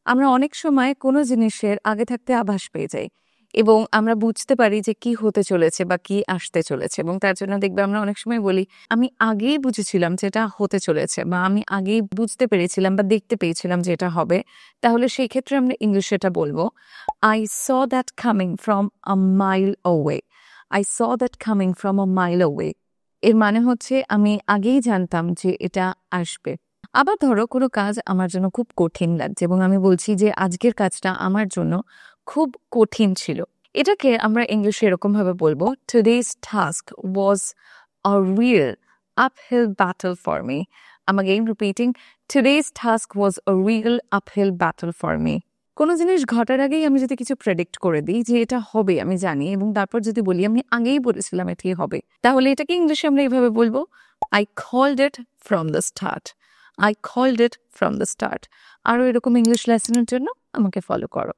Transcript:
আমরা অনেক সময় কোনো জিনিসের আগে থাকতে আভাস পেয়ে যাই এবং আমরা বুঝতে পারি যে কি হতে চলেছে বা কি আসতে চলেছে, এবং তার জন্য দেখবে আমরা অনেক সময় বলি আমি আগেই বুঝেছিলাম যে এটা হতে চলেছে, বা আমি আগেই বুঝতে পেরেছিলাম বা দেখতে পেয়েছিলাম যে এটা হবে। তাহলে সেই ক্ষেত্রে আমরা ইংলিশে এটা বলবো, I saw that coming from a mile away. I saw that coming from a mile away. এর মানে হচ্ছে আমি আগেই জানতাম যে এটা আসবে। আবার ধরো কোনো কাজ আমার জন্য খুব কঠিন লাগছে এবং আমি বলছি যে আজকের কাজটা আমার জন্য খুব কঠিন ছিল। এটাকে আমরা ইংলিশে এরকম ভাবে বলবো, today's task was a real uphill battle for me. I'm again repeating, today's task was a real uphill battle for me. কোনো জিনিস ঘটার আগেই আমি যদি কিছু প্রেডিক্ট করে দিই যে এটা হবে আমি জানি, এবং তারপর যদি বলি আমি আগেই বলেছিলাম এটাই হবে, তাহলে এটাকে ইংলিশে আমরা এইভাবে বলবো, I called it from the start. I called it from the start. আরও এরকম ইংলিশ লেসনের জন্য আমাকে ফলো করো।